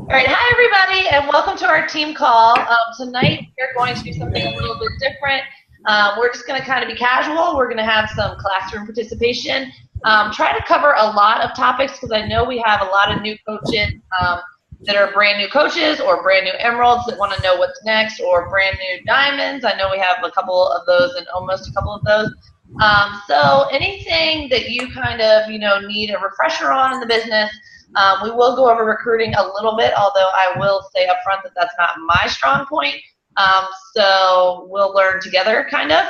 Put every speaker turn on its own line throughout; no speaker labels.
All right, hi everybody, and welcome to our team call. Tonight we're going to do something a little bit different. We're just going to kind of be casual. We're going to have some classroom participation. Try to cover a lot of topics because I know we have a lot of new coaches that are brand new coaches or brand new emeralds that want to know what's next, or brand new diamonds. I know we have a couple of those and almost a couple of those. So anything that you kind of need a refresher on in the business. We will go over recruiting a little bit, although I will say up front that that's not my strong point. So we'll learn together, kind of.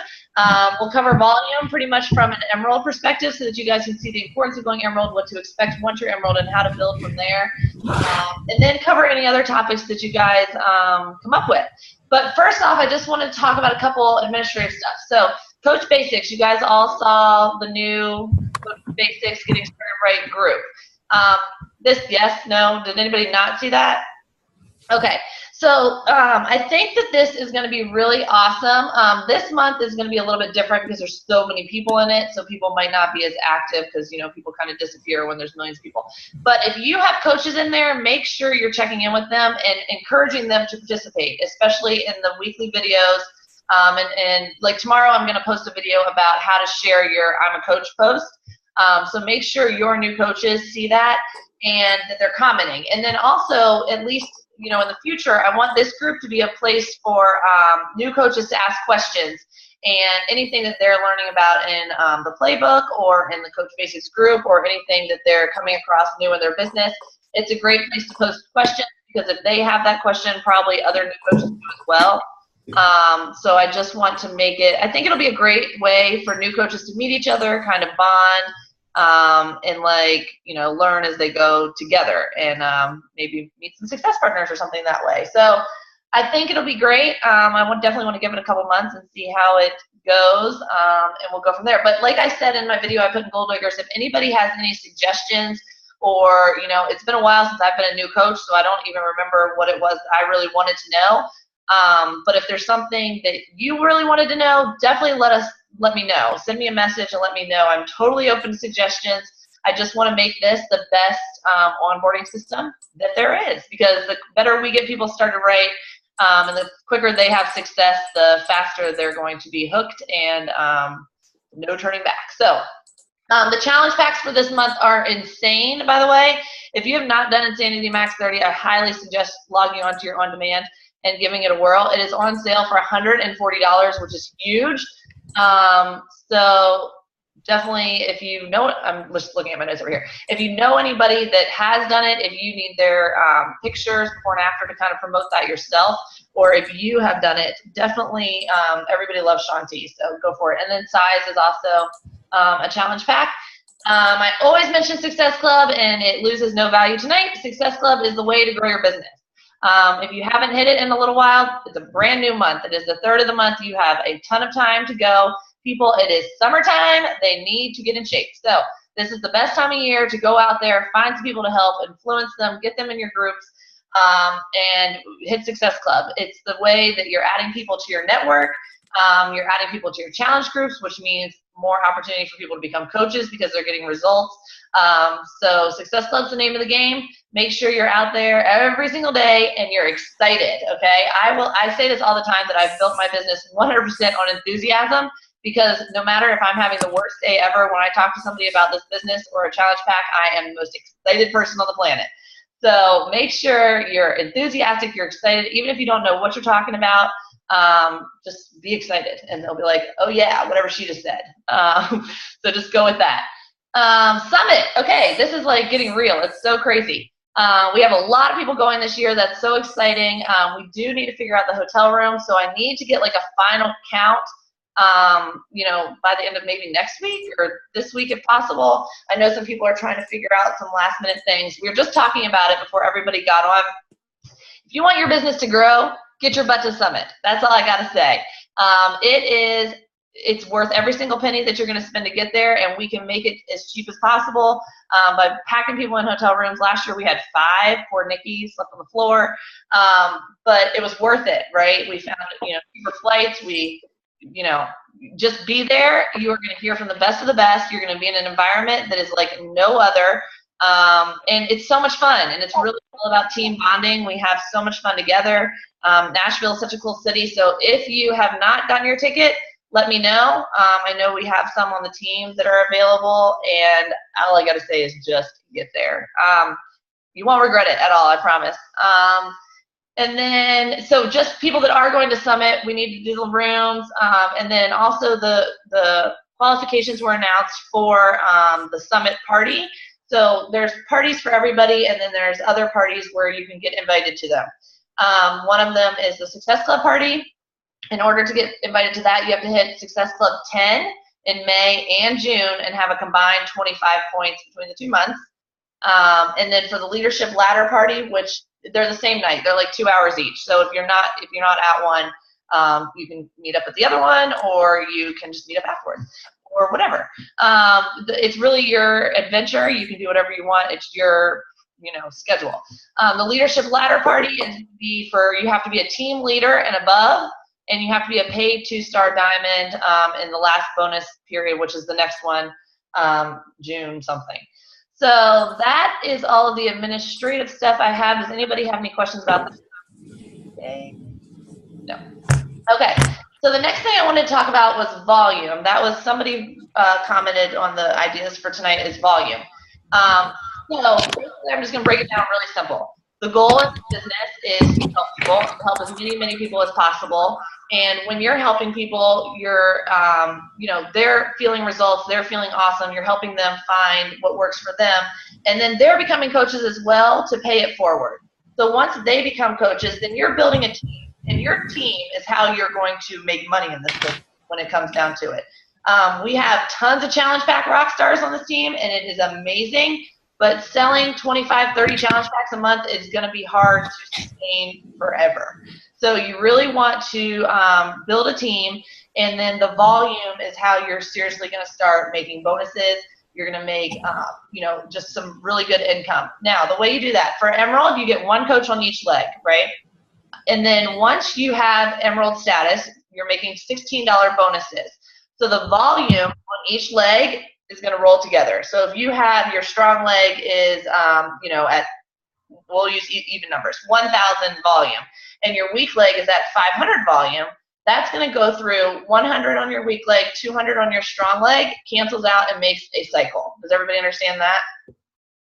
We'll cover volume pretty much from an emerald perspective so that you guys can see the importance of going emerald, what to expect once you're emerald, and how to build from there. And then cover any other topics that you guys come up with. But first off, I just want to talk about a couple administrative stuff. So Coach Basics, you guys all saw the new Coach Basics Getting Started Right group. Yes, no, did anybody not see that? Okay, so I think that this is going to be really awesome. This month is going to be a little bit different because there's so many people in it, so people might not be as active because people kind of disappear when there's millions of people. But if you have coaches in there, make sure you're checking in with them and encouraging them to participate, especially in the weekly videos. And like tomorrow, I'm going to post a video about how to share your I'm a Coach post. So make sure your new coaches see that and that they're commenting. And then also, at least, in the future, I want this group to be a place for new coaches to ask questions and anything that they're learning about in the playbook or in the Coach Basics group or anything that they're coming across new in their business. It's a great place to post questions because if they have that question, probably other new coaches do as well. So I just want to make it, I think it'll be a great way for new coaches to meet each other, kind of bond, and learn as they go together and maybe meet some success partners or something that way. So I think it'll be great. I definitely want to give it a couple months and see how it goes, and we'll go from there. But like I said in my video I put in Gold Diggers, if anybody has any suggestions or, it's been a while since I've been a new coach, so I don't even remember what it was I really wanted to know. But if there's something that you really wanted to know, definitely let me know. Send me a message and let me know. I'm totally open to suggestions. I just want to make this the best onboarding system that there is, because the better we get people started right, and the quicker they have success, the faster they're going to be hooked and no turning back. So the challenge packs for this month are insane, by the way. If you have not done Insanity Max 30, I highly suggest logging onto your on-demand and giving it a whirl. It is on sale for $140, which is huge. So definitely, if you know it, I'm just looking at my notes over here. If you know anybody that has done it, if you need their pictures before and after to kind of promote that yourself, or if you have done it, definitely, everybody loves Shanti, so go for it. And then size is also a challenge pack. I always mention Success Club, and it loses no value tonight. Success Club is the way to grow your business. If you haven't hit it in a little while, it's a brand new month. It is the 3rd of the month. You have a ton of time to go. People, it is summertime. They need to get in shape. So this is the best time of year to go out there, find some people to help, influence them, get them in your groups, and hit Success Club. It's the way that you're adding people to your network. You're adding people to your challenge groups, which means more opportunity for people to become coaches because they're getting results. So Success Club's the name of the game. Make sure you're out there every single day and you're excited, okay? I say this all the time that I've built my business 100% on enthusiasm, because no matter if I'm having the worst day ever, when I talk to somebody about this business or a challenge pack, I am the most excited person on the planet. So make sure you're enthusiastic, you're excited, even if you don't know what you're talking about. Just be excited, and they'll be like, oh yeah, whatever she just said. So just go with that. Summit. Okay, this is like getting real. It's so crazy. We have a lot of people going this year. That's so exciting. We do need to figure out the hotel room, so I need to get like a final count, by the end of maybe next week or this week if possible. I know some people are trying to figure out some last minute things. We were just talking about it before everybody got on. If you want your business to grow, get your butt to Summit. That's all I got to say. It's worth every single penny that you're going to spend to get there, and we can make it as cheap as possible by packing people in hotel rooms. Last year we had 5. Poor Nikki slept on the floor, but it was worth it, right? We found, cheaper flights. Just be there. You are going to hear from the best of the best. You're going to be in an environment that is like no other. And it's so much fun, and it's really all about team bonding. We have so much fun together. Nashville is such a cool city, so if you have not gotten your ticket, let me know. I know we have some on the team that are available, and all I got to say is just get there. You won't regret it at all, I promise. And then, so just people that are going to Summit, we need to do the rooms, and then also the qualifications were announced for the Summit party. So there's parties for everybody, and then there's other parties where you can get invited to them. One of them is the Success Club party. In order to get invited to that, you have to hit Success Club 10 in May and June and have a combined 25 points between the 2 months. And then for the Leadership Ladder party, which they're the same night, they're like 2 hours each. So if you're not at one, you can meet up at the other one, or you can just meet up afterwards, or whatever. It's really your adventure. You can do whatever you want. It's your schedule. The Leadership Ladder party is you have to be a team leader and above, and you have to be a paid 2-star diamond in the last bonus period, which is the next one, June something. So that is all of the administrative stuff I have. Does anybody have any questions about this? Okay. No. Okay. So the next thing I wanted to talk about was volume. That was somebody commented on the ideas for tonight is volume. So basically I'm just going to break it down really simple. The goal of business is to help people, help as many people as possible. And when you're helping people, you're, they're feeling results, they're feeling awesome, you're helping them find what works for them. And then they're becoming coaches as well to pay it forward. So once they become coaches, then you're building a team. And your team is how you're going to make money in this business when it comes down to it. We have tons of Challenge Pack rock stars on this team, and it is amazing. But selling 25, 30 challenge packs a month is going to be hard to sustain forever. So you really want to build a team, and then the volume is how you're seriously going to start making bonuses. You're going to make, just some really good income. Now, the way you do that, for Emerald, you get 1 coach on each leg, right? And then once you have Emerald status, you're making $16 bonuses. So the volume on each leg is going to roll together. So if you have your strong leg is, we'll use even numbers, 1,000 volume, and your weak leg is at 500 volume, that's going to go through 100 on your weak leg, 200 on your strong leg, cancels out and makes a cycle. Does everybody understand that?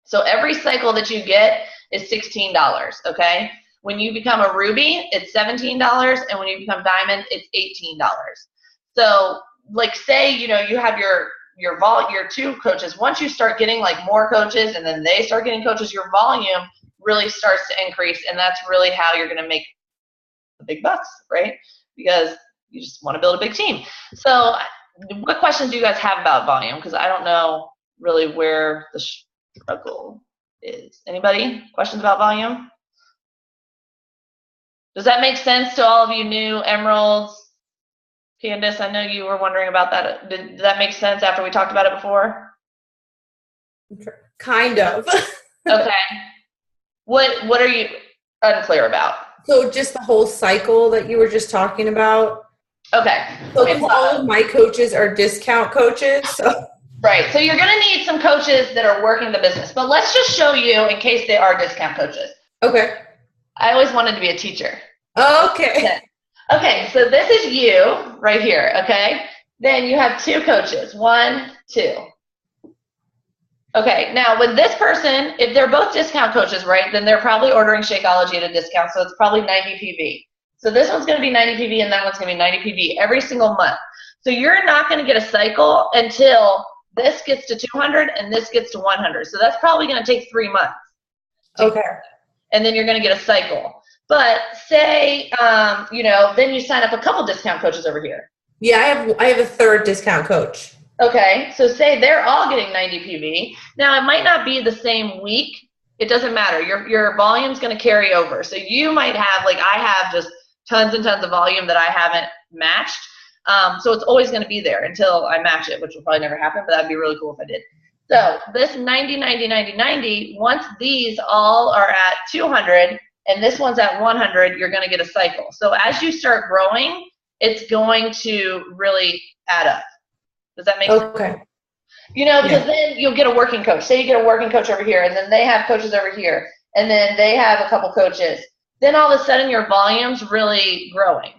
So every cycle that you get is $16, okay? When you become a ruby, it's $17, and when you become diamond, it's $18. So, like, say, you have your 2 coaches. Once you start getting like more coaches, and then they start getting coaches, your volume really starts to increase, and that's really how you're going to make the big bucks, right? Because you just want to build a big team. So, what questions do you guys have about volume? Because I don't know really where the struggle is. Anybody? Questions about volume? Does that make sense to all of you new Emeralds? Candace, I know you were wondering about that. Did that make sense after we talked about it before?
Kind of.
Okay. What are you unclear about?
So just the whole cycle that you were just talking about.
Okay.
So all of my coaches are discount coaches. So.
Right. So you're going to need some coaches that are working the business. But let's just show you in case they are discount coaches.
Okay.
I always wanted to be a teacher.
Okay.
Okay, so this is you right here, okay? Then you have 2 coaches, 1, 2. Okay, now with this person, if they're both discount coaches, right, then they're probably ordering Shakeology at a discount, so it's probably 90 PV. So this one's going to be 90 PV and that one's going to be 90 PV every single month. So you're not going to get a cycle until this gets to 200 and this gets to 100. So that's probably going to take 3 months.
Okay.
And then you're going to get a cycle. But say, then you sign up a couple discount coaches over here.
Yeah, I have a 3rd discount coach.
Okay, so say they're all getting 90 PV. Now, it might not be the same week. It doesn't matter. Your volume's going to carry over. So you might have, like I have, just tons and tons of volume that I haven't matched. So it's always going to be there until I match it, which will probably never happen, but that'd be really cool if I did. So this 90, 90, 90, 90, once these all are at 200, and this one's at 100, you're going to get a cycle. So as you start growing, it's going to really add up. Does that make sense?
Okay.
Because then you'll get a working coach. Say you get a working coach over here, and then they have coaches over here, and then they have a couple coaches. Then all of a sudden your volume's really growing.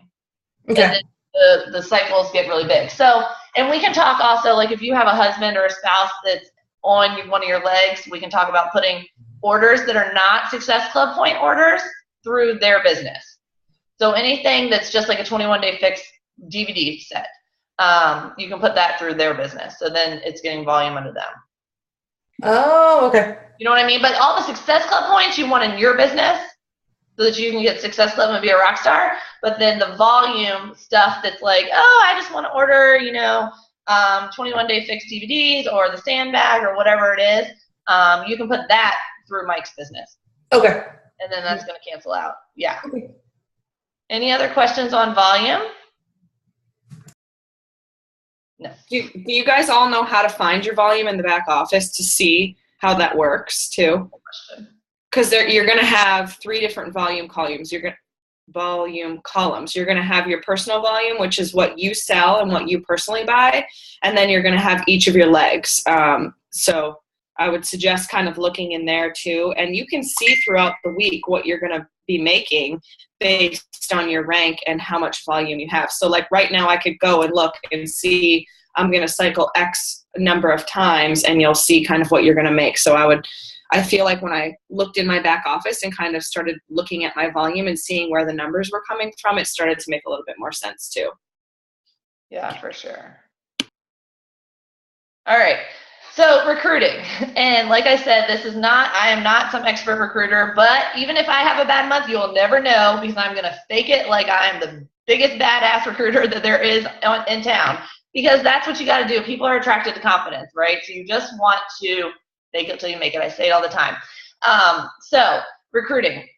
Okay.
And then the cycles get really big. So, and we can talk also, like if you have a husband or a spouse that's on one of your legs, we can talk about putting orders that are not Success Club point orders through their business. So anything that's just like a 21-day fix DVD set, you can put that through their business. So then it's getting volume under them.
Oh, okay.
You know what I mean? But all the Success Club points you want in your business so that you can get Success Club and be a rock star. But then the volume stuff that's like, oh, I just want to order, 21-day fix DVDs or the sandbag or whatever it is, you can put that through Mike's business.
Okay.
And then that's going to cancel out. Yeah.
Okay.
Any other questions on volume? No.
Do you guys all know how to find your volume in the back office to see how that works too? Because you're going to have 3 different volume columns. You're going to have your personal volume, which is what you sell and what you personally buy, and then you're going to have each of your legs. So I would suggest kind of looking in there too, and you can see throughout the week what you're going to be making based on your rank and how much volume you have. So like right now I could go and look and see I'm going to cycle X number of times, and you'll see kind of what you're going to make. So I feel like when I looked in my back office and kind of started looking at my volume and seeing where the numbers were coming from, it started to make a little bit more sense too.
Yeah, for sure. All right. So recruiting. And like I said, I am not some expert recruiter, but even if I have a bad month, you'll never know because I'm going to fake it like I am the biggest badass recruiter that there is in town, because that's what you got to do. People are attracted to confidence, right? So you just want to fake it till you make it. I say it all the time. So recruiting.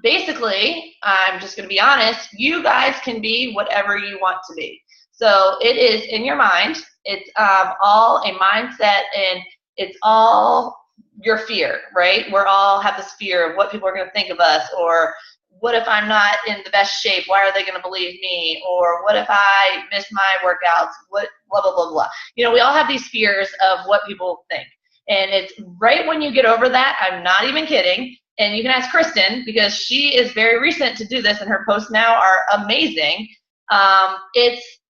Basically, I'm just going to be honest. You guys can be whatever you want to be. So it is in your mind. It's all a mindset, and it's all your fear, right? We all have this fear of what people are going to think of us, or what if I'm not in the best shape? Why are they going to believe me? Or what if I miss my workouts? What blah, blah, blah, blah. We all have these fears of what people think. And it's right when you get over that, I'm not even kidding, and you can ask Kristen because she is very recent to do this, and her posts now are amazing.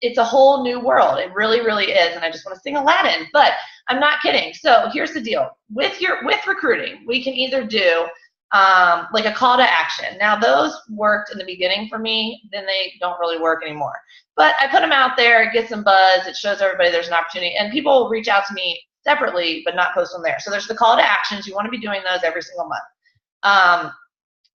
It's a whole new world. It really, really is. And I just want to sing Aladdin, but I'm not kidding. So here's the deal with recruiting. We can either do, like a call to action. Now those worked in the beginning for me, then they don't really work anymore, but I put them out there, it gets some buzz. It shows everybody there's an opportunity, and people reach out to me separately, but not post them there. So there's the call to actions. You want to be doing those every single month.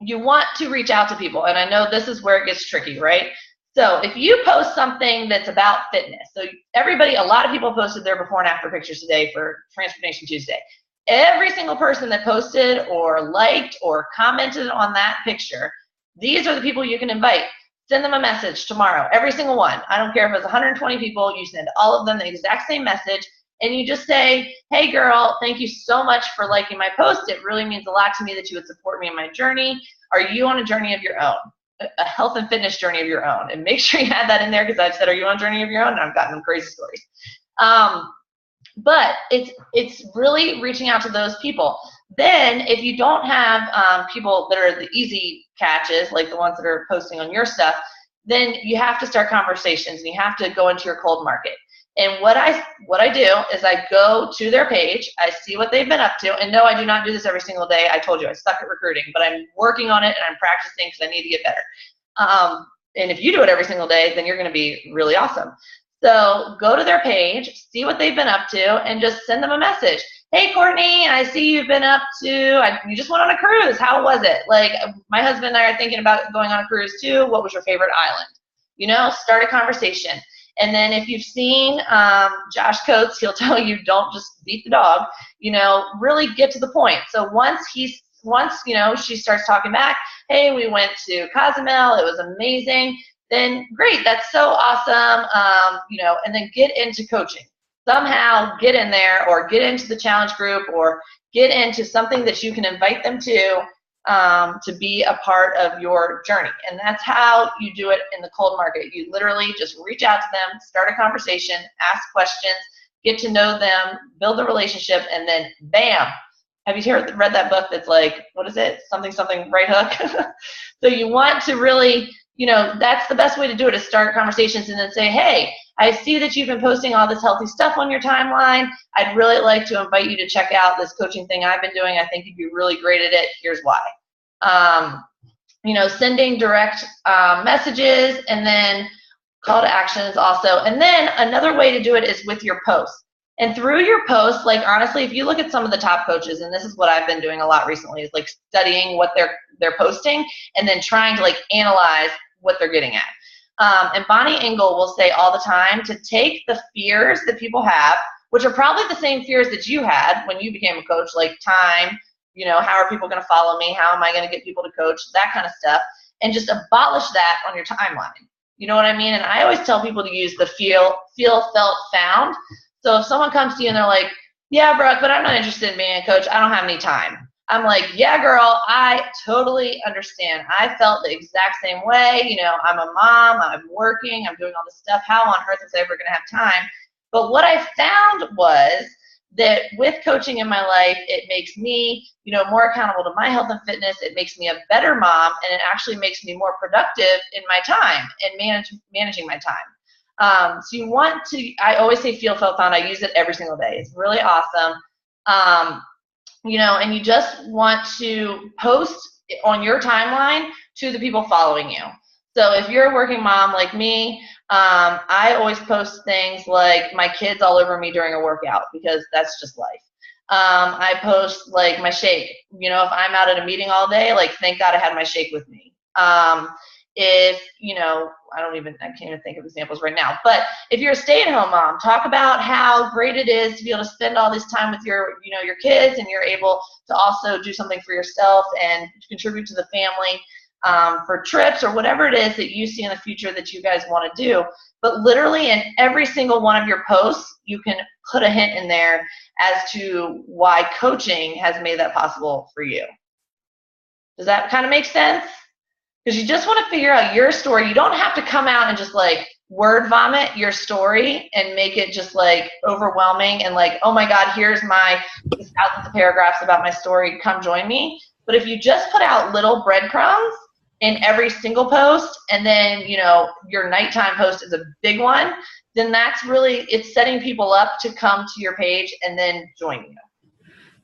You want to reach out to people. And I know this is where it gets tricky, right? So if you post something that's about fitness, so a lot of people posted their before and after pictures today for Transformation Tuesday. Every single person that posted or liked or commented on that picture, these are the people you can invite. Send them a message tomorrow, every single one. I don't care if it's 120 people, you send all of them the exact same message, and you just say, hey girl, thank you so much for liking my post. It really means a lot to me that you would support me in my journey. Are you on a journey of your own? A health and fitness journey of your own? And make sure you add that in there, because I've said, are you on a journey of your own? And I've gotten them crazy stories. But it's really reaching out to those people. Then if you don't have people that are the easy catches, like the ones that are posting on your stuff, then you have to start conversations, and you have to go into your cold market. And what I do is I go to their page, I see what they've been up to, and no, I do not do this every single day. I told you I suck at recruiting, but I'm working on it and I'm practicing because I need to get better. And if you do it every single day, then you're going to be really awesome. So go to their page, see what they've been up to, and just send them a message. Hey, Courtney, I see you've been up to, you just went on a cruise. How was it? Like, my husband and I are thinking about going on a cruise too. What was your favorite island? Start a conversation. And then if you've seen Josh Coates, he'll tell you don't just beat the dog, really get to the point. So once she starts talking back, hey, we went to Cozumel, it was amazing, then great, that's so awesome, and then get into coaching. Somehow get in there, or get into the challenge group, or get into something that you can invite them to be a part of your journey. And that's how you do it in the cold market. You literally just reach out to them, start a conversation, ask questions, get to know them, build a relationship, and then bam. Have you read that book that's like, what is it? Something, right hook? So you want to really, that's the best way to do it, is start conversations and then say, hey, I see that you've been posting all this healthy stuff on your timeline. I'd really like to invite you to check out this coaching thing I've been doing. I think you'd be really great at it. Here's why. Sending direct messages, and then call to actions also. And then another way to do it is with your posts. And through your posts, like honestly, if you look at some of the top coaches, and this is what I've been doing a lot recently, is like studying what they're posting and then trying to like analyze what they're getting at. And Bonnie Engel will say all the time to take the fears that people have, which are probably the same fears that you had when you became a coach, like time, how are people going to follow me? How am I going to get people to coach? That kind of stuff. And just abolish that on your timeline. You know what I mean? And I always tell people to use the feel, felt, found. So if someone comes to you and they're like, yeah, Brooke, but I'm not interested in being a coach. I don't have any time. I'm like, yeah, girl, I totally understand. I felt the exact same way. I'm a mom, I'm working, I'm doing all this stuff. How on earth was I ever going to have time? But what I found was that with coaching in my life, it makes me, more accountable to my health and fitness. It makes me a better mom, and it actually makes me more productive in my time and managing my time. So you want to, I always say feel, felt, found. I use it every single day. It's really awesome. And you just want to post on your timeline to the people following you. So if you're a working mom like me, I always post things like my kids all over me during a workout, because that's just life. I post like my shake. If I'm out at a meeting all day, like thank God I had my shake with me. If, I can't even think of examples right now, but if you're a stay-at-home mom, talk about how great it is to be able to spend all this time with your kids, and you're able to also do something for yourself and contribute to the family, for trips or whatever it is that you see in the future that you guys want to do. But literally in every single one of your posts, you can put a hint in there as to why coaching has made that possible for you. Does that kind of make sense? Because you just want to figure out your story. You don't have to come out and just like word vomit your story and make it just like overwhelming and like, oh my God, here's my thousands of paragraphs about my story. Come join me. But if you just put out little breadcrumbs in every single post, and then, your nighttime post is a big one, then that's really, it's setting people up to come to your page and then join you.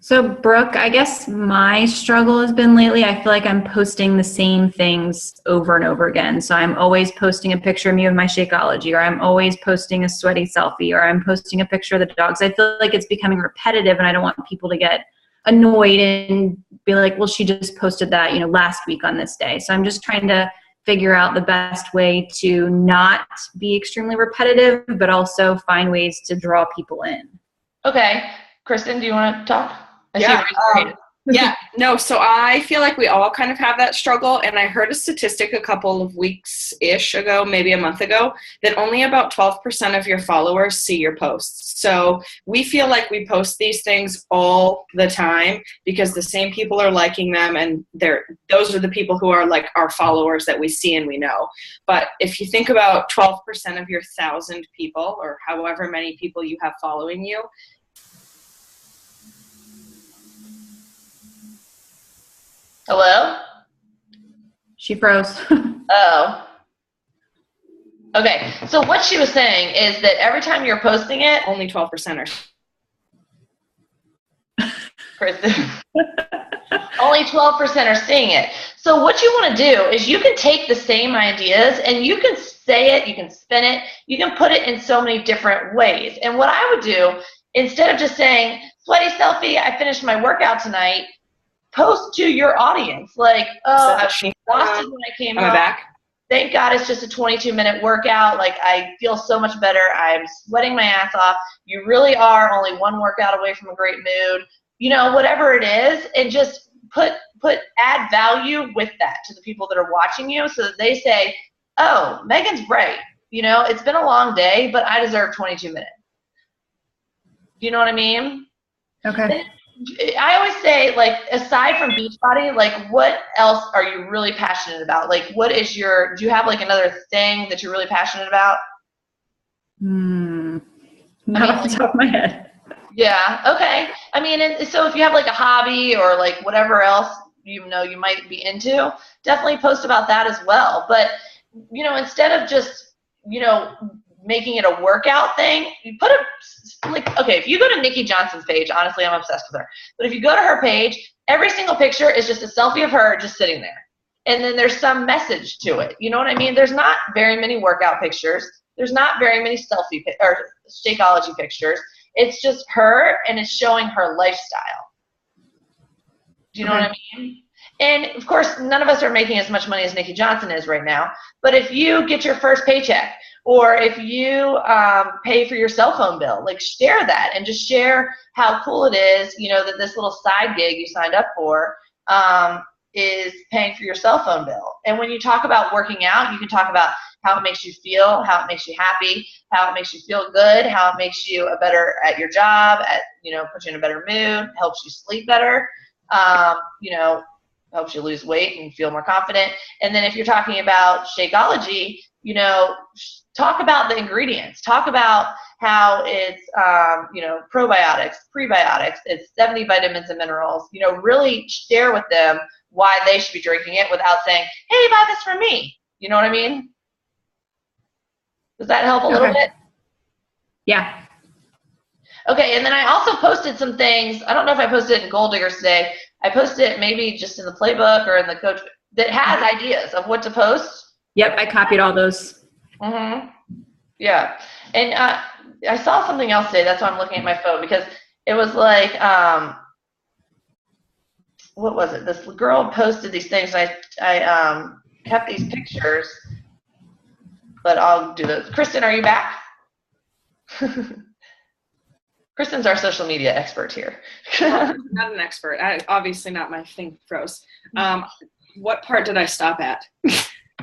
So Brooke, I guess my struggle has been lately, I feel like I'm posting the same things over and over again. So I'm always posting a picture of me with my Shakeology, or I'm always posting a sweaty selfie, or I'm posting a picture of the dogs. I feel like it's becoming repetitive, and I don't want people to get annoyed and be like, well, she just posted that, last week on this day. So I'm just trying to figure out the best way to not be extremely repetitive, but also find ways to draw people in.
Okay. Kristen, do you want to talk?
So I feel like we all kind of have that struggle, and I heard a statistic a couple of weeks-ish ago, maybe a month ago, that only about 12% of your followers see your posts. So we feel like we post these things all the time because the same people are liking them, and those are the people who are like our followers that we see and we know. But if you think about 12% of your 1,000 people, or however many people you have following you,
Hello?
She froze.
Oh. Okay. So what she was saying is that every time you're posting it,
only 12% are.
Kristen, only 12% are seeing it. So what you want to do is you can take the same ideas and you can say it, you can spin it, you can put it in so many different ways. And what I would do, instead of just saying, sweaty selfie, I finished my workout tonight, post to your audience, like, oh, I was exhausted when I came home.
Back.
Thank God it's just a 22-minute workout. Like, I feel so much better. I'm sweating my ass off. You really are only one workout away from a great mood. Whatever it is, and just add value with that to the people that are watching you, so that they say, oh, Megan's great. It's been a long day, but I deserve 22 minutes. Do you know what I mean?
Okay.
I always say, like, aside from Beachbody, like, what else are you really passionate about? Like, do you have, like, another thing that you're really passionate about?
Not off the top of my head.
Yeah. Okay. I mean, and so if you have like a hobby or like whatever else you know you might be into, definitely post about that as well. But instead of just making it a workout thing, you put a like okay. If you go to Nikki Johnson's page, honestly, I'm obsessed with her. But if you go to her page, every single picture is just a selfie of her just sitting there, and then there's some message to it. You know what I mean? There's not very many workout pictures. There's not very many selfie or Shakeology pictures. It's just her, and it's showing her lifestyle. Do you know what I mean? And, of course, none of us are making as much money as Nikki Johnson is right now. But if you get your first paycheck or if you pay for your cell phone bill, like share that and just share how cool it is, that this little side gig you signed up for is paying for your cell phone bill. And when you talk about working out, you can talk about how it makes you feel, how it makes you happy, how it makes you feel good, how it makes you a better at your job, puts you in a better mood, helps you sleep better, helps you lose weight and feel more confident. And then if you're talking about Shakeology, talk about the ingredients. Talk about how it's, probiotics, prebiotics, it's 70 vitamins and minerals. Really share with them why they should be drinking it without saying, hey, buy this for me. You know what I mean? Does that help a little bit?
Yeah.
Okay, and then I also posted some things. I don't know if I posted it in Gold Diggers today. I posted it maybe just in the playbook or in the coach that has ideas of what to post.
Yep, I copied all those.
Mm-hmm. Yeah. And I saw something else today. That's why I'm looking at my phone because it was like, what was it? This girl posted these things. I kept these pictures, but I'll do those. Kristen, are you back? Kristen's our social media expert here.
Not an expert. Obviously not my thing froze. What part did I stop at?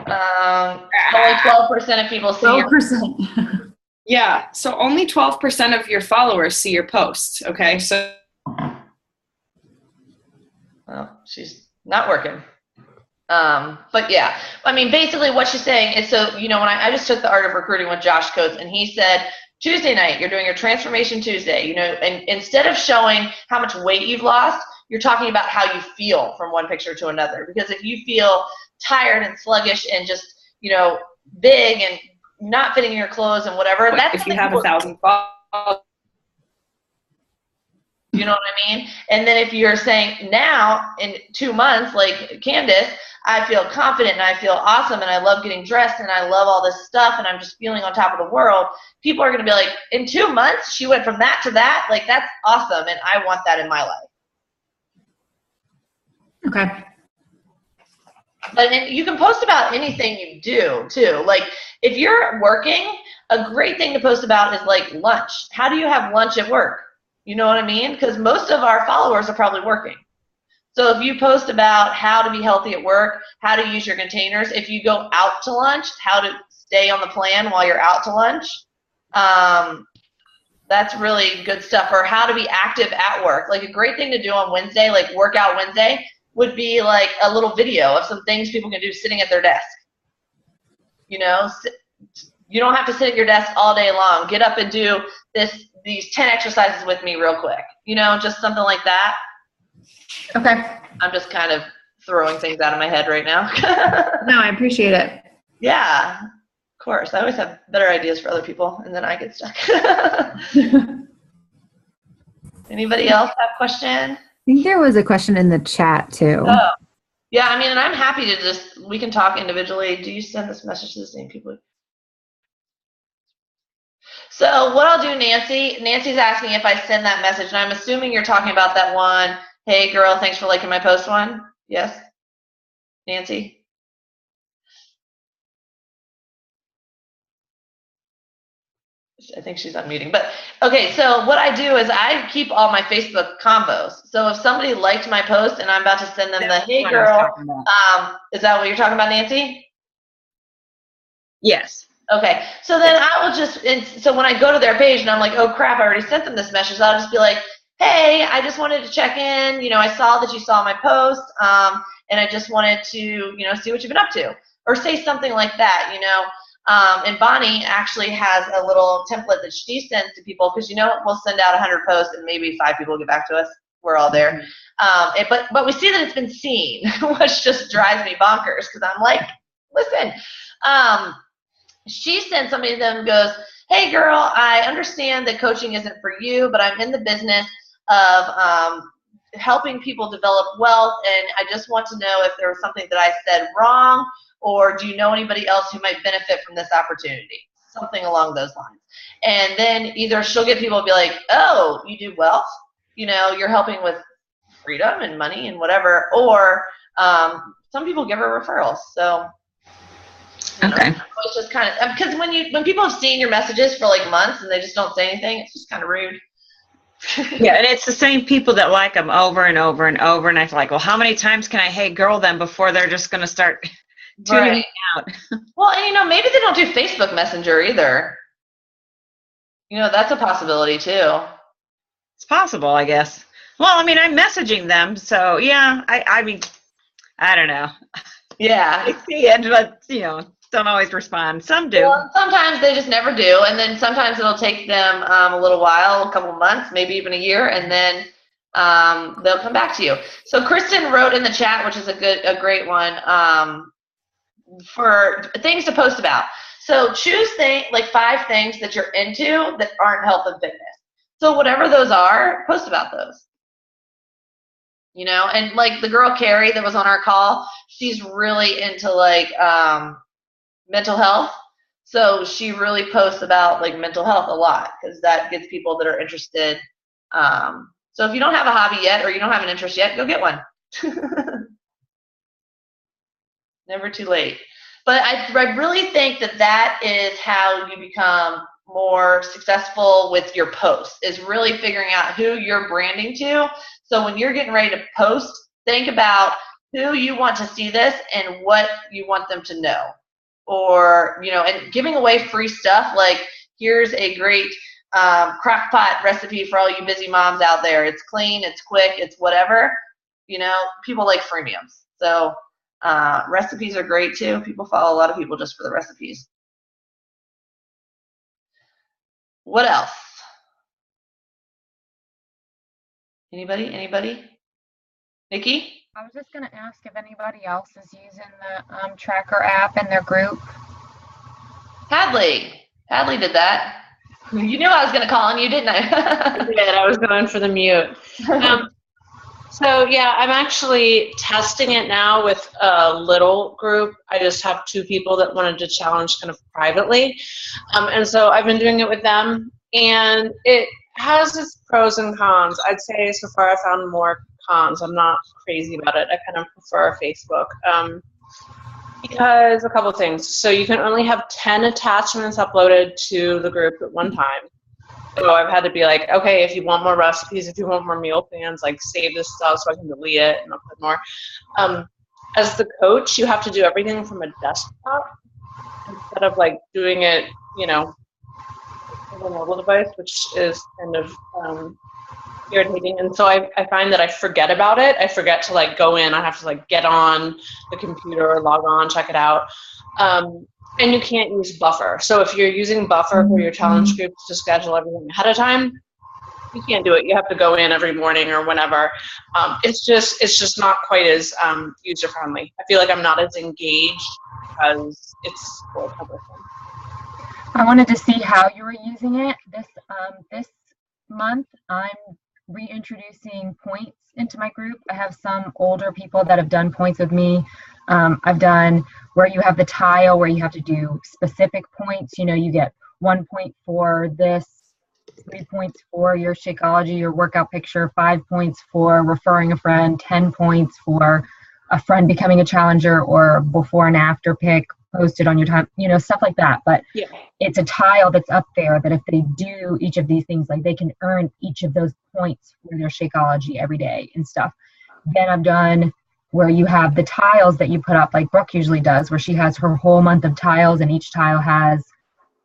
Only 12% of people see
12%.
Yeah, so only 12% of your followers see your posts, okay? So
well, she's not working. But yeah, I mean, basically what she's saying is, so, when I just took the Art of Recruiting with Josh Coates, and he said, Tuesday night, you're doing your Transformation Tuesday, and instead of showing how much weight you've lost, you're talking about how you feel from one picture to another. Because if you feel tired and sluggish and just, big and not fitting in your clothes and whatever, that's
if you have 1,000 followers.
You know what I mean? And then if you're saying now in 2 months, like Candace, I feel confident and I feel awesome and I love getting dressed and I love all this stuff and I'm just feeling on top of the world, people are going to be like, in 2 months, she went from that to that. Like, that's awesome and I want that in my life.
Okay.
But you can post about anything you do, too. Like, if you're working, a great thing to post about is, like, lunch. How do you have lunch at work? You know what I mean? Because most of our followers are probably working. So if you post about how to be healthy at work, how to use your containers, if you go out to lunch, how to stay on the plan while you're out to lunch, that's really good stuff. Or how to be active at work. Like, a great thing to do on Wednesday, like Workout Wednesday, would be like a little video of some things people can do sitting at their desk. You don't have to sit at your desk all day long. Get up and do these 10 exercises with me real quick. Just something like that.
Okay.
I'm just kind of throwing things out of my head right now.
No, I appreciate it.
Yeah, of course. I always have better ideas for other people, and then I get stuck. Anybody else have a question?
I think there was a question in the chat too.
Oh, yeah. I mean, and I'm happy to we can talk individually. Do you send this message to the same people? So what I'll do, Nancy's asking if I send that message, and I'm assuming you're talking about that one, hey girl, thanks for liking my post one. Yes? Nancy? I think she's unmuting. But okay, so what I do is I keep all my Facebook convos. So if somebody liked my post and I'm about to send them hey girl, is that what you're talking about, Nancy?
Yes.
Okay, so then I will so when I go to their page and I'm like, oh crap, I already sent them this message, I'll just be like, hey, I just wanted to check in, I saw that you saw my post, and I just wanted to, see what you've been up to. Or say something like that, And Bonnie actually has a little template that she sends to people because, we'll send out 100 posts and maybe 5 people get back to us. We're all there. But we see that it's been seen, which just drives me bonkers because I'm like, listen. She sends somebody to them and goes, hey, girl, I understand that coaching isn't for you, but I'm in the business of helping people develop wealth, and I just want to know if there was something that I said wrong, or do you know anybody else who might benefit from this opportunity? Something along those lines. And then either she'll get people to be like, oh, you do wealth? You're helping with freedom and money and whatever, or some people give her referrals. So
Okay.
it's just kind of, because when people have seen your messages for like months and they just don't say anything, it's just kind of rude.
Yeah, and it's the same people that like them over and over and over, and I feel like, well, how many times can I hey girl them before they're just going to start tuning me out?
Well, and maybe they don't do Facebook Messenger either. That's a possibility too.
It's possible, I guess. Well, I mean, I'm messaging them, so yeah, I mean, I don't know.
Yeah.
I see it, but don't always respond. Some do.
Well, sometimes they just never do, and then sometimes it'll take them a little while, a couple months, maybe even a year, and then they'll come back to you. So Kristen wrote in the chat, which is a great one, for things to post about. So choose 5 things that you're into that aren't health and fitness. So whatever those are, post about those. And like the girl Carrie that was on our call, she's really into mental health. So she really posts about mental health a lot because that gets people that are interested. So if you don't have a hobby yet or you don't have an interest yet, go get one. Never too late. But I really think that is how you become more successful with your posts, is really figuring out who you're branding to. So when you're getting ready to post, think about who you want to see this and what you want them to know. Or, and giving away free stuff, like here's a great crock pot recipe for all you busy moms out there. It's clean, it's quick, it's whatever. People like freemiums. So recipes are great too. People follow a lot of people just for the recipes. What else? Anybody? Nikki?
I was just going to ask if anybody else is using the tracker app in their group.
Hadley did that. You knew I was going to call on you, didn't I?
I did. I was going for the mute. So yeah, I'm actually testing it now with a little group. I just have 2 people that wanted to challenge kind of privately. And so I've been doing it with them, and it has its pros and cons. I'd say so far I found more cons. I'm not crazy about it. I kind of prefer Facebook. Because a couple of things. So you can only have 10 attachments uploaded to the group at one time. So I've had to be like, okay, if you want more recipes, if you want more meal plans, save this stuff so I can delete it and upload more. As the coach, you have to do everything from a desktop instead of doing it, with a mobile device, which is kind of irritating. And so I find that I forget about it. I forget to go in. I have to get on the computer or log on, check it out. And you can't use Buffer. So if you're using Buffer for your challenge groups to schedule everything ahead of time, you can't do it. You have to go in every morning or whenever. It's just not quite as user friendly. I feel like I'm not as engaged because it's more cumbersome.
I wanted to see how you were using it this month. I'm reintroducing points into my group. I have some older people that have done points with me. I've done where you have the tile where you have to do specific points. You get 1 point for this, 3 points for your Shakeology, your workout picture, 5 points for referring a friend, 10 points for a friend becoming a challenger, or before and after pic posted on your time, stuff like that. But
yeah,
it's a tile that's up there that if they do each of these things, they can earn each of those points for their Shakeology every day and stuff. Then I've done where you have the tiles that you put up, like Brooke usually does, where she has her whole month of tiles, and each tile has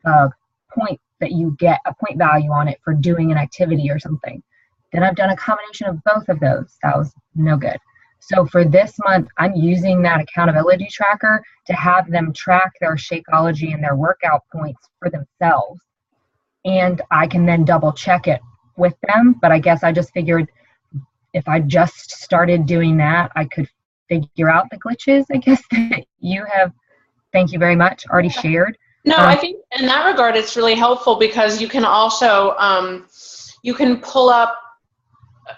a point that you get a point value on it for doing an activity or something. Then I've done a combination of both of those. That was no good. So for this month, I'm using that accountability tracker to have them track their Shakeology and their workout points for themselves. And I can then double check it with them. But I guess I just figured if I just started doing that, I could figure out the glitches, I guess, that you have, thank you very much, already shared.
No, I think in that regard, it's really helpful because you can also, you can pull up,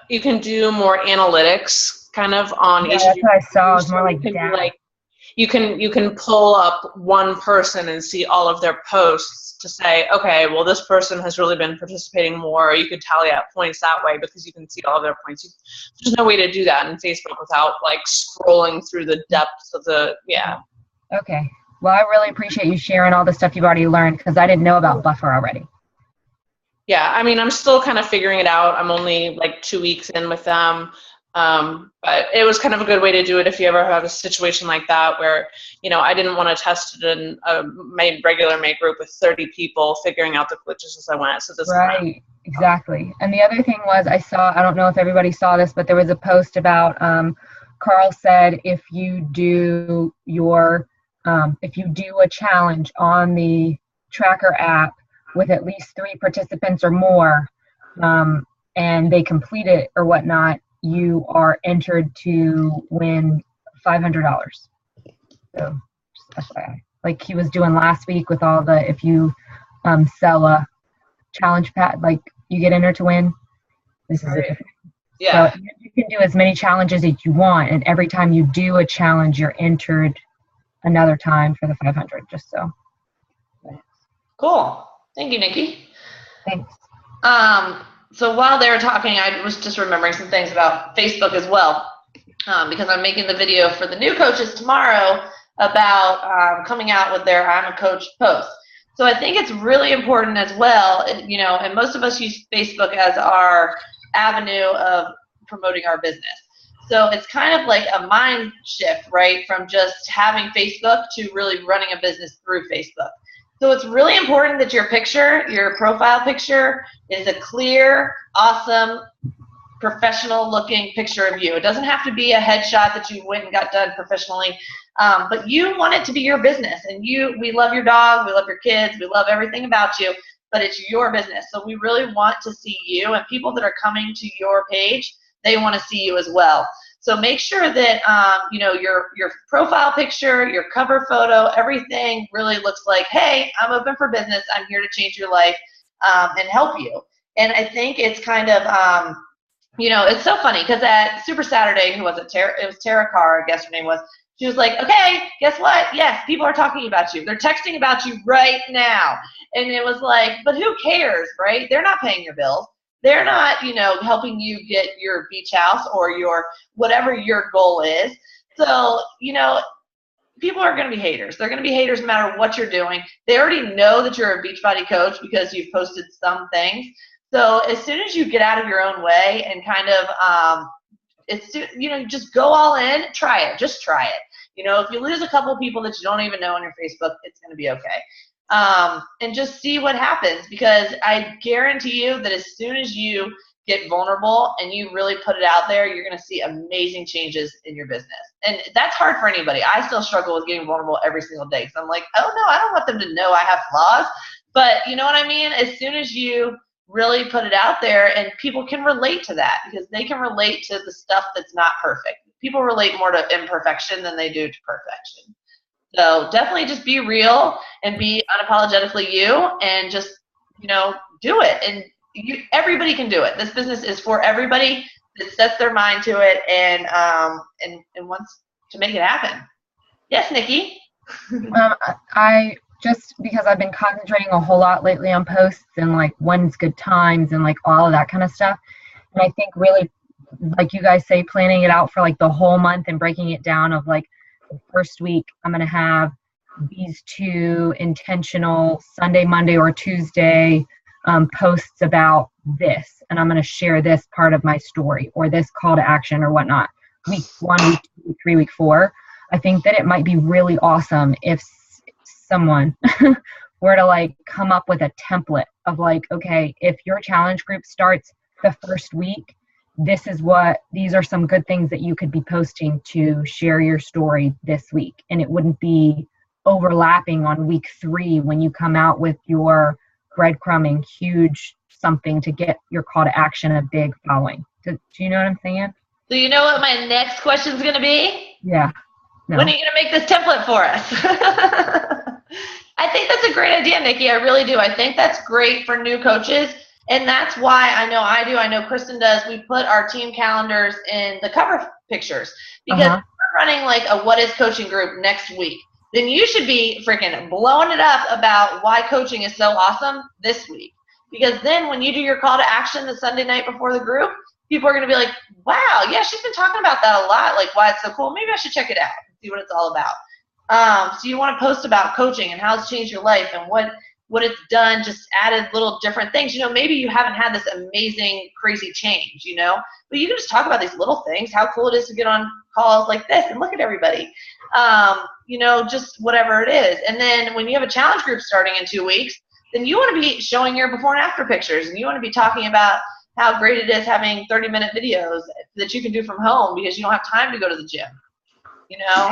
you can do more analytics kind of on each
That's
of
what I saw.
your
It's more like
you can do,
data.
you can pull up one person and see all of their posts to say, okay, well, this person has really been participating more. Or you could tally out points that way because you can see all of their points. There's no way to do that in Facebook without like scrolling through the depths of the, yeah.
Okay. Well, I really appreciate you sharing all the stuff you've already learned because I didn't know about Buffer already.
Yeah, I mean, I'm still kind of figuring it out. I'm only like 2 weeks in with them. But it was kind of a good way to do it if you ever have a situation like that where, you know, I didn't want to test it in a regular make group with 30 people figuring out the glitches as I went. So this
Right, exactly. And the other thing was I don't know if everybody saw this, but there was a post about Carl said if you do a challenge on the tracker app with at least 3 participants or more, and they complete it or whatnot, you are entered to win $500. So, just FYI. Like he was doing last week with all the, if you sell a challenge pad, like you get entered to win. This is it.
Yeah.
So you can do as many challenges as you want, and every time you do a challenge, you're entered another time for the 500. Just so.
Cool. Thank you, Nikki.
Thanks.
So while they were talking, I was just remembering some things about Facebook as well, because I'm making the video for the new coaches tomorrow about coming out with their I'm a Coach post. So I think it's really important as well, you know, and most of us use Facebook as our avenue of promoting our business. So it's kind of like a mind shift, right, from just having Facebook to really running a business through Facebook. So it's really important that your picture, your profile picture, is a clear, awesome, professional looking picture of you. It doesn't have to be a headshot that you went and got done professionally, but you want it to be your business. And we love your dog, we love your kids, we love everything about you, but it's your business. So we really want to see you, and people that are coming to your page, they want to see you as well. So make sure that you know, your profile picture, your cover photo, everything really looks like, hey, I'm open for business. I'm here to change your life and help you. And I think it's kind of, you know, it's so funny because at Super Saturday, who was it? It was Tara Carr, I guess her name was. She was like, okay, guess what? Yes, people are talking about you. They're texting about you right now. And it was like, but who cares, right? They're not paying your bills. They're not, you know, helping you get your beach house or your whatever your goal is. So, you know, people are going to be haters. They're going to be haters no matter what you're doing. They already know that you're a Beachbody coach because you've posted some things. So as soon as you get out of your own way and kind of, it's, you know, just go all in, try it. Just try it. You know, if you lose a couple of people that you don't even know on your Facebook, it's going to be okay. And just see what happens, because I guarantee you that as soon as you get vulnerable and you really put it out there, you're going to see amazing changes in your business. And that's hard for anybody. I still struggle with getting vulnerable every single day. So I'm like, oh no, I don't want them to know I have flaws. But you know what I mean? As soon as you really put it out there, and people can relate to that because they can relate to the stuff that's not perfect. People relate more to imperfection than they do to perfection. So definitely just be real and be unapologetically you, and just, you know, do it. And everybody can do it. This business is for everybody that sets their mind to it and wants to make it happen. Yes, Nikki?
I just, because I've been concentrating a whole lot lately on posts and like when's good times and like all of that kind of stuff. And I think really, like you guys say, planning it out for like the whole month and breaking it down of like, the first week I'm going to have these 2 intentional Sunday, Monday, or Tuesday posts about this, and I'm going to share this part of my story or this call to action or whatnot. Week 1, week 2, week 3, week 4. I think that it might be really awesome if someone were to like come up with a template of like, okay, if your challenge group starts the first week, these are some good things that you could be posting to share your story this week. And it wouldn't be overlapping on week 3 when you come out with your breadcrumbing huge something to get your call to action a big following. Do you know what I'm saying?
So you know what my next question is going to be?
Yeah. No.
When are you going to make this template for us? I think that's a great idea, Nikki. I really do. I think that's great for new coaches. And that's why I know I do. I know Kristen does. We put our team calendars in the cover pictures because if we're running like a What is Coaching group next week, then you should be freaking blowing it up about why coaching is so awesome this week. Because then when you do your call to action the Sunday night before the group, people are going to be like, wow, yeah, she's been talking about that a lot, like why it's so cool. Maybe I should check it out and see what it's all about. So you want to post about coaching and how it's changed your life and what it's done, just added little different things. You know, maybe you haven't had this amazing, crazy change, you know, but you can just talk about these little things, how cool it is to get on calls like this and look at everybody, you know, just whatever it is. And then when you have a challenge group starting in 2 weeks, then you want to be showing your before and after pictures, and you want to be talking about how great it is having 30-minute videos that you can do from home because you don't have time to go to the gym, you know,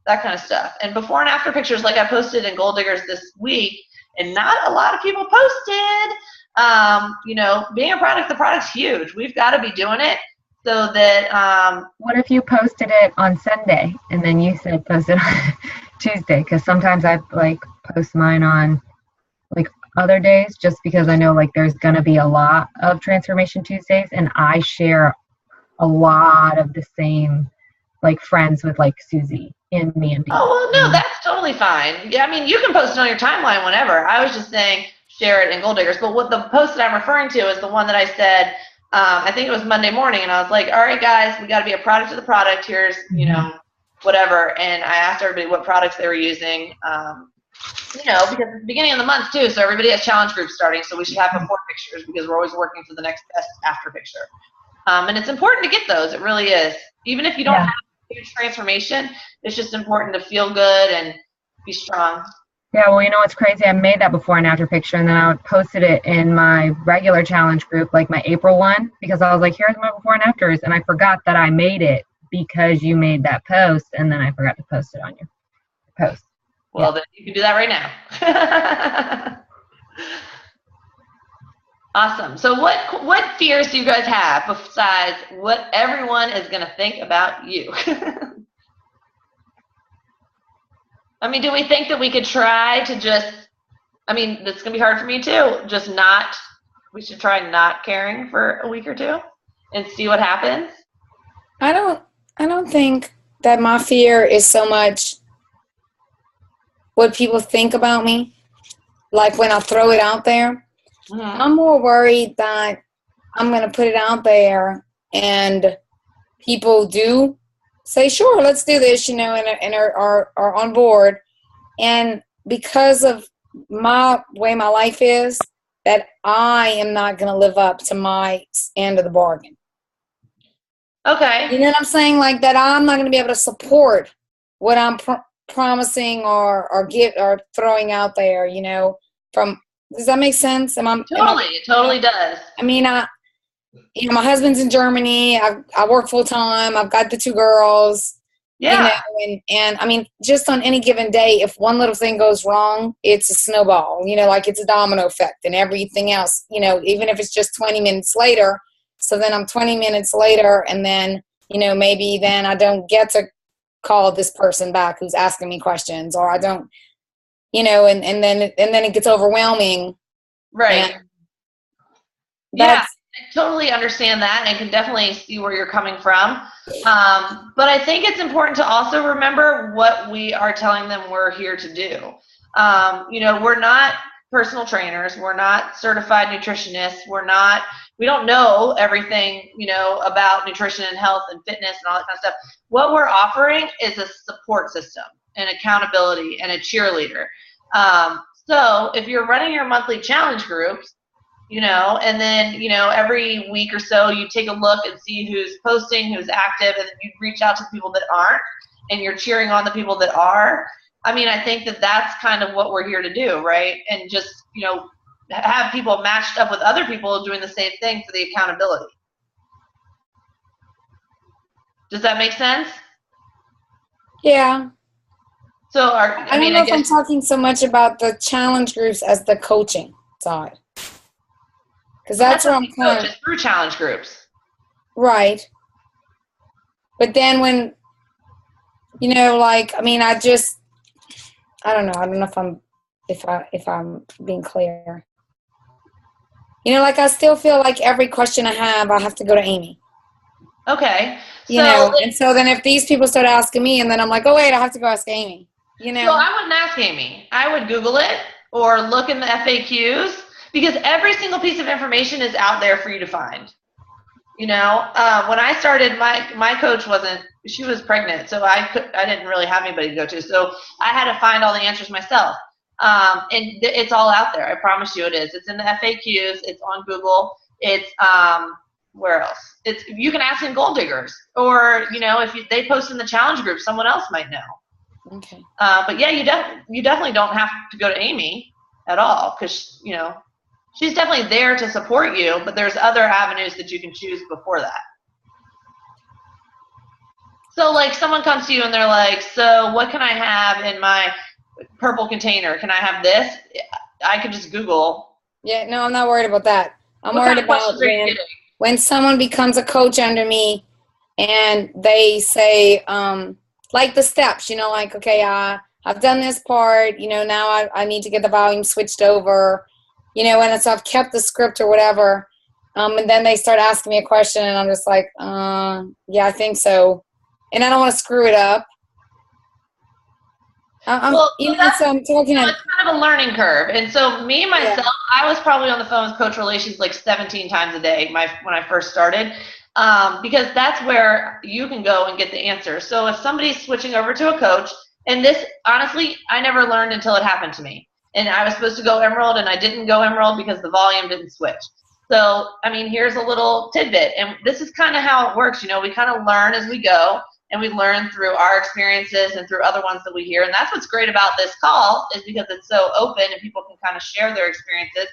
that kind of stuff. And before and after pictures, like I posted in Gold Diggers this week, and not a lot of people posted, you know, being a product, the product's huge. We've got to be doing it so that.
What if you posted it on Sunday and then you said post it on Tuesday? Because sometimes I like post mine on like other days just because I know like there's going to be a lot of Transformation Tuesdays, and I share a lot of the same like friends with like Susie and Mandy.
Oh, well, no, that's totally fine. Yeah, I mean, you can post it on your timeline whenever. I was just saying share it in Gold Diggers. But what the post that I'm referring to is the one that I said, I think it was Monday morning, and I was like, all right, guys, we got to be a product of the product. Here's, you know, whatever. And I asked everybody what products they were using, you know, because it's the beginning of the month, too, so everybody has challenge groups starting, so we should have before pictures because we're always working for the next best after picture. And it's important to get those. It really is. Even if you don't have a huge transformation, it's just important to feel good and be strong.
Yeah, well, you know what's crazy? I made that before and after picture, and then I posted it in my regular challenge group, like my April one, because I was like, here's my before and afters, and I forgot that I made it because you made that post, and then I forgot to post it on your post.
Well, then you can do that right now. Awesome. So what fears do you guys have besides what everyone is going to think about you? I mean, do we think that we could try to just, I mean, it's going to be hard for me too, just not, we should try not caring for a week or two and see what happens?
I don't think that my fear is so much what people think about me, like when I throw it out there. Mm-hmm. I'm more worried that I'm going to put it out there and people do say, sure, let's do this, you know, and are on board. And because of my way my life is, that I am not going to live up to my end of the bargain.
Okay.
You know what I'm saying? Like that I'm not going to be able to support what I'm promising or throwing out there, you know, from, does that make sense?
It totally does.
I mean, you know, my husband's in Germany. I work full time. I've got the 2 girls.
Yeah.
You know, and I mean, just on any given day, if one little thing goes wrong, it's a snowball. You know, like it's a domino effect, and everything else. You know, even if it's just 20 minutes later. So then I'm 20 minutes later, and then you know maybe then I don't get to call this person back who's asking me questions, or I don't. You know, and then it gets overwhelming.
Right. Yeah, I totally understand that and can definitely see where you're coming from. But I think it's important to also remember what we are telling them we're here to do. You know, we're not personal trainers. We're not certified nutritionists. We don't know everything, you know, about nutrition and health and fitness and all that kind of stuff. What we're offering is a support system and accountability and a cheerleader. So if you're running your monthly challenge groups, you know, and then, you know, every week or so you take a look and see who's posting, who's active, and then you reach out to the people that aren't, and you're cheering on the people that are. I mean, I think that that's kind of what we're here to do, right? And just, you know, have people matched up with other people doing the same thing for the accountability. Does that make sense?
Yeah.
So
I don't know if I'm talking so much about the challenge groups as the coaching side. Because that's where I'm kind of
through challenge groups.
right. But then when, you know, like, I mean, I don't know. I don't know if I'm being clear. You know, like I still feel like every question I have to go to Amy.
Okay.
You know, and so then if these people start asking me, and then I'm like, oh wait, I have to go ask Amy. You know.
So I wouldn't ask Amy. I would Google it or look in the FAQs because every single piece of information is out there for you to find. You know, when I started, my coach she was pregnant, so I didn't really have anybody to go to. So I had to find all the answers myself. And it's all out there. I promise you it is. It's in the FAQs. It's on Google. It's, where else? You can ask in Gold Diggers, or, you know, if they post in the challenge group, someone else might know.
Okay.
But yeah, you definitely don't have to go to Amy at all, because, you know, she's definitely there to support you, but there's other avenues that you can choose before that. So like someone comes to you and they're like, so what can I have in my purple container? Can I have this? I could just Google.
Yeah, no, I'm not worried about that. I'm worried about when someone becomes a coach under me and they say, like the steps, you know, like, okay, I've done this part, you know, now I need to get the volume switched over, you know, and so I've kept the script or whatever. And then they start asking me a question and I'm just like, yeah, I think so. And I don't want to screw it up. You know, so I'm talking.
It's kind of a learning curve, and so me myself, I was probably on the phone with Coach Relations like 17 times a day when I first started, because that's where you can go and get the answer. So if somebody's switching over to a coach, and this honestly, I never learned until it happened to me, and I was supposed to go Emerald, and I didn't go Emerald because the volume didn't switch. So I mean, here's a little tidbit, and this is kind of how it works. You know, we kind of learn as we go. And we learn through our experiences and through other ones that we hear. And that's what's great about this call, is because it's so open and people can kind of share their experiences.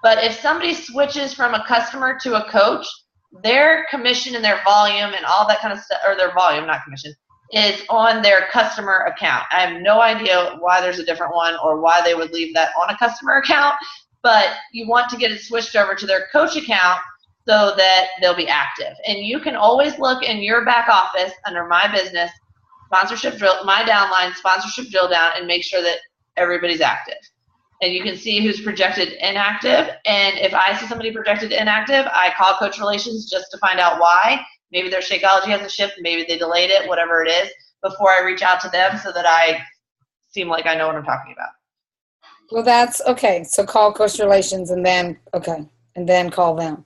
But if somebody switches from a customer to a coach, their commission and their volume and all that kind of stuff, or their volume, not commission, is on their customer account. I have no idea why there's a different one or why they would leave that on a customer account, but you want to get it switched over to their coach account so that they'll be active. And you can always look in your back office under My Business, sponsorship drill, my downline, sponsorship drill down, and make sure that everybody's active. And you can see who's projected inactive. And if I see somebody projected inactive, I call Coach Relations just to find out why. Maybe their Shakeology hasn't shipped, maybe they delayed it, whatever it is, before I reach out to them so that I seem like I know what I'm talking about.
Well, that's okay. So call Coach Relations and then call them.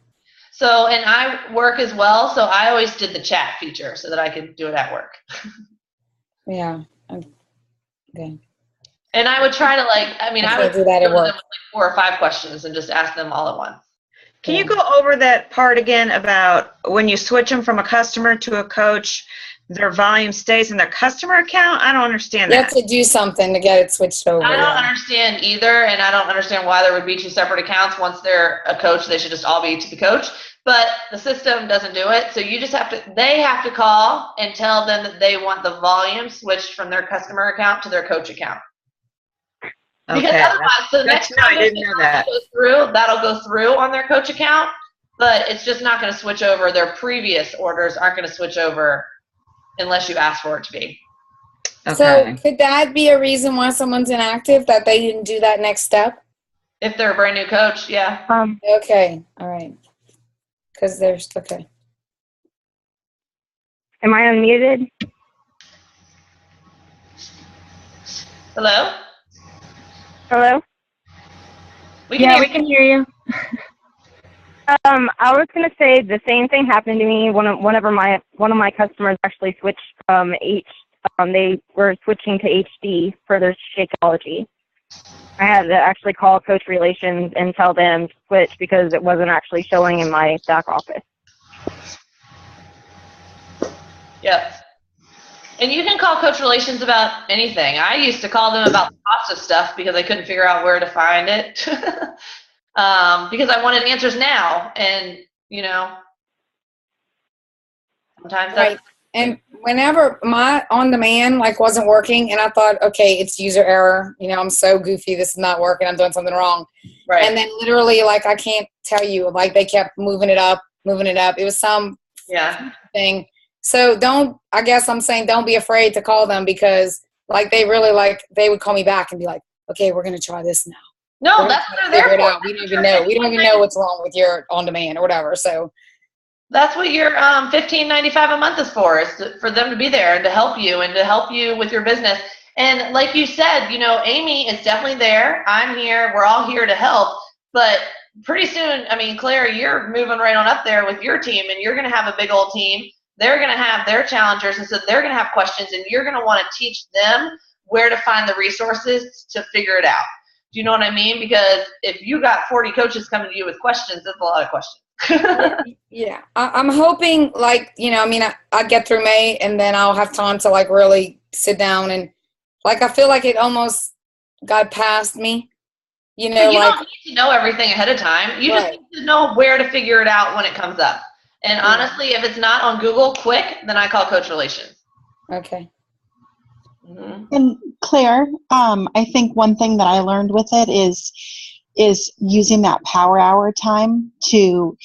So, and I work as well, so I always did the chat feature so that I could do it at work.
Yeah. Okay.
And I would try to I would
do that at work.
Them like 4 or 5 questions and just ask them all at once.
Can you go over that part again about when you switch them from a customer to a coach, their volume stays in their customer account? I don't understand that.
You have to do something to get it switched over.
I don't understand either, and I don't understand why there would be 2 separate accounts. Once they're a coach, they should just all be to the coach. But the system doesn't do it, so you just they have to call and tell them that they want the volume switched from their customer account to their coach account. Because otherwise, so the next time that'll go through on their coach account, but it's just not going to switch over. Their previous orders aren't going to switch over unless you ask for it to be.
Okay. So could that be a reason why someone's inactive, that they didn't do that next step?
If they're a brand new coach, yeah.
Okay, all right. Because there's, okay.
Am I unmuted?
Hello?
Hello?
We can
can hear you.
I was going to say the same thing happened to me. One of my customers actually switched from they were switching to HD for their Shakeology. I had to actually call Coach Relations and tell them to switch because it wasn't actually showing in my back office.
Yep. And you can call Coach Relations about anything. I used to call them about the cost of stuff because I couldn't figure out where to find it. Because I wanted answers now. And, you know, sometimes that's
And whenever my on-demand like wasn't working, and I thought, okay, it's user error. You know, I'm so goofy. This is not working. I'm doing something wrong.
Right.
And then literally, like, I can't tell you, like, they kept moving it up. It was some thing. So I guess I'm saying don't be afraid to call them, because like they really they would call me back and be like, okay, we're going to try this now.
No, that's what they're there for.
We don't even know. We don't even know what's wrong with your on-demand or whatever. So
that's what your $15.95 a month is for for them to be there and to help you with your business. And like you said, you know, Amy is definitely there. I'm here. We're all here to help. But pretty soon, I mean, Claire, you're moving right on up there with your team, and you're going to have a big old team. They're going to have their challengers, and so they're going to have questions, and you're going to want to teach them where to find the resources to figure it out. Do you know what I mean? Because if you got 40 coaches coming to you with questions, that's a lot of questions.
Yeah, I'm hoping, like, you know, I mean, I get through May, and then I'll have time to like really sit down and like, I feel like it almost got past me. You know,
you
like,
don't need to know everything ahead of time. You just need to know where to figure it out when it comes up. And honestly, if it's not on Google quick, then I call Coach Relations.
Okay.
Mm-hmm.
And Claire, I think one thing that I learned with it is using that power hour time to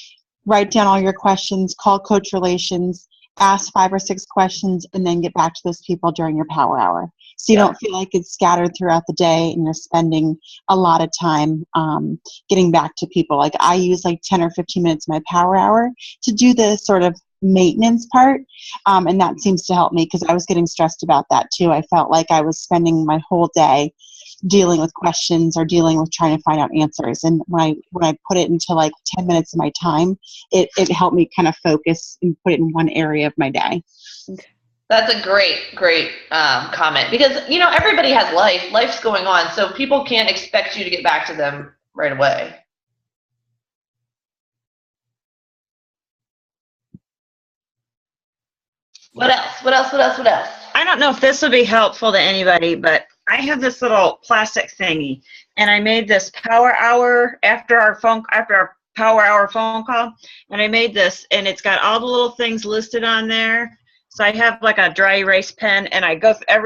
write down all your questions, call Coach Relations, ask 5 or 6 questions, and then get back to those people during your power hour. So you don't feel like it's scattered throughout the day and you're spending a lot of time getting back to people. Like I use like 10 or 15 minutes of my power hour to do the sort of maintenance part. And that seems to help me because I was getting stressed about that too. I felt like I was spending my whole day dealing with questions or dealing with trying to find out answers. And when I put it into like 10 minutes of my time, it helped me kind of focus and put it in one area of my day.
Okay.
That's a great comment because, you know, everybody has life. Life's going on, so people can't expect you to get back to them right away. What else?
I don't know if this will be helpful to anybody, but I have this little plastic thingy, and I made this power hour after our power hour phone call, and I made this, and it's got all the little things listed on there. So I have like a dry erase pen, and I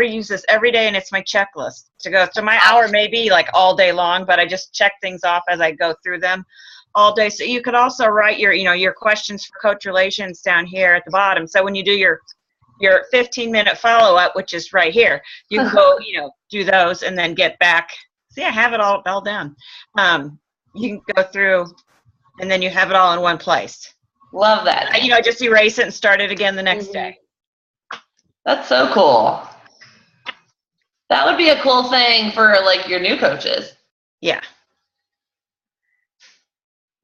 use this every day, and it's my checklist to go. So my hour may be like all day long, but I just check things off as I go through them all day. So you could also write your questions for Coach Relations down here at the bottom. So when you do your 15-minute follow-up, which is right here, you can go, do those and then get back. See, I have it all down. You can go through, and then you have it all in one place.
Love that.
Just erase it and start it again the next day.
That's so cool. That would be a cool thing for like your new coaches.
Yeah.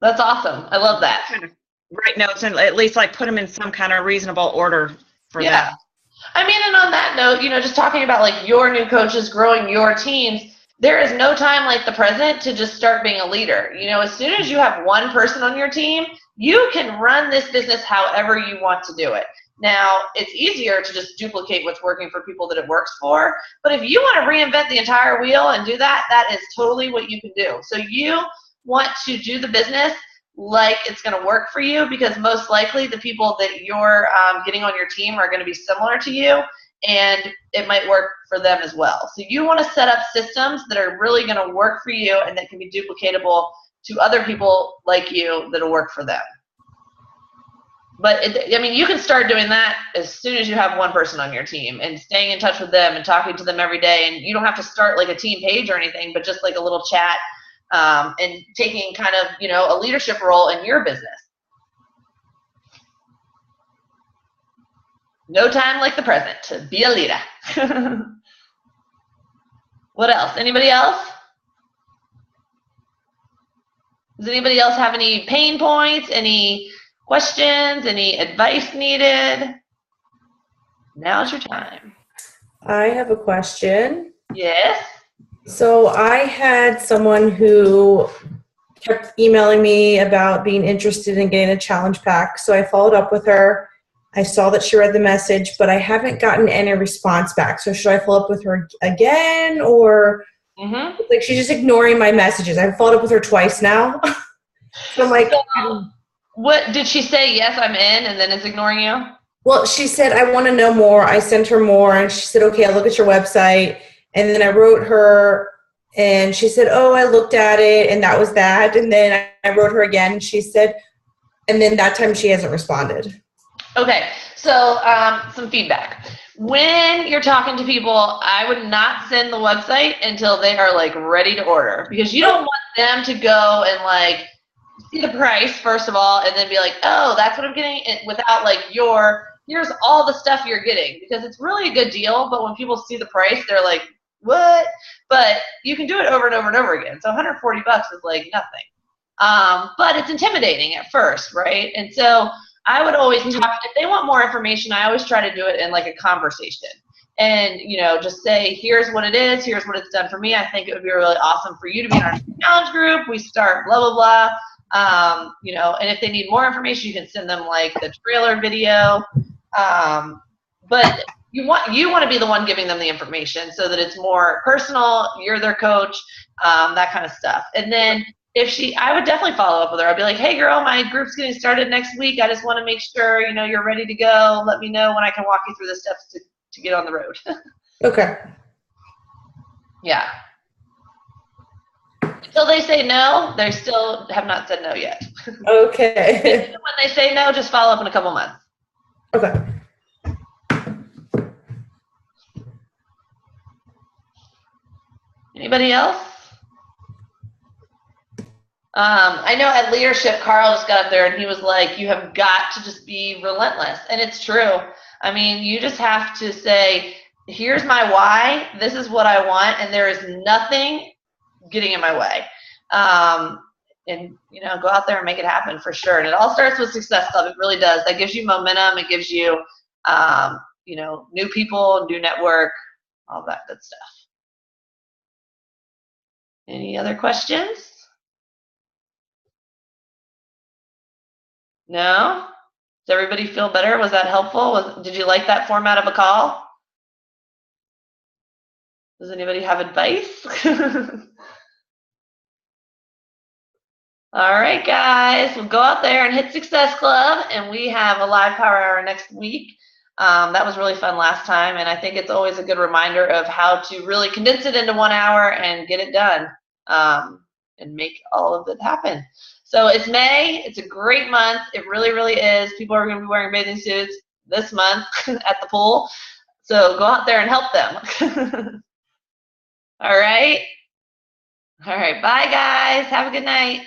That's awesome. I love that.
Kind of write notes and at least like put them in some kind of reasonable order for them.
I mean, and on that note, just talking about like your new coaches growing your teams, there is no time like the present to just start being a leader. As soon as you have one person on your team, you can run this business however you want to do it. Now, it's easier to just duplicate what's working for people that it works for, but if you want to reinvent the entire wheel and do that, that is totally what you can do. So you want to do the business like it's going to work for you, because most likely the people that you're getting on your team are going to be similar to you, and it might work for them as well. So you want to set up systems that are really going to work for you and that can be duplicatable to other people like you that'll work for them. But you can start doing that as soon as you have one person on your team and staying in touch with them and talking to them every day. And you don't have to start like a team page or anything, but just like a little chat and taking kind of, a leadership role in your business. No time like the present to be a leader. What else? Anybody else? Does anybody else have any pain points, any questions, any advice needed? Now's your time.
I have a question.
Yes.
So I had someone who kept emailing me about being interested in getting a challenge pack. So I followed up with her. I saw that she read the message, but I haven't gotten any response back. So should I follow up with her again, or like she's just ignoring my messages? I've followed up with her twice now. So I'm like,
what did she say? Yes, I'm in, and then it's ignoring you?
Well, she said, I want to know more. I sent her more, and she said, okay, I'll look at your website. And then I wrote her, and she said, oh, I looked at it, and that was that. And then I wrote her again, and she said, and then that time she hasn't responded.
Okay, so some feedback. When you're talking to people, I would not send the website until they are like ready to order, because you don't want them to go and like see the price first of all, and then be like, oh, that's what I'm getting, without like here's all the stuff you're getting, because it's really a good deal, but when people see the price, they're like, what? But you can do it over and over and over again. So 140 bucks is like nothing. But it's intimidating at first, right? And so I would always talk, if they want more information, I always try to do it in like a conversation. And, just say, here's what it is, here's what it's done for me. I think it would be really awesome for you to be in our challenge group. We start blah, blah, blah. And if they need more information, you can send them like the trailer video. But you want to be the one giving them the information so that it's more personal. You're their coach, that kind of stuff. And then I would definitely follow up with her. I'd be like, hey girl, my group's getting started next week. I just want to make sure, you're ready to go. Let me know when I can walk you through the steps to get on the road.
Okay.
Yeah. Until they say no, they still have not said no yet.
Okay.
When they say no, just follow up in a couple months.
Okay.
Anybody else? I know at leadership, Carl just got up there and he was like, you have got to just be relentless. And it's true. I mean, you just have to say, here's my why, this is what I want, and there is nothing getting in my way. And go out there and make it happen for sure. And it all starts with Success Club. It really does. That gives you momentum. It gives you, new people, new network, all that good stuff. Any other questions? No? Does everybody feel better? Was that helpful? Did you like that format of a call? Does anybody have advice? All right, guys. We'll go out there and hit Success Club, and we have a live power hour next week. That was really fun last time, and I think it's always a good reminder of how to really condense it into 1 hour and get it done, and make all of it happen. So it's May. It's a great month. It really, really is. People are going to be wearing bathing suits this month at the pool. So go out there and help them. All right. All right. Bye, guys. Have a good night.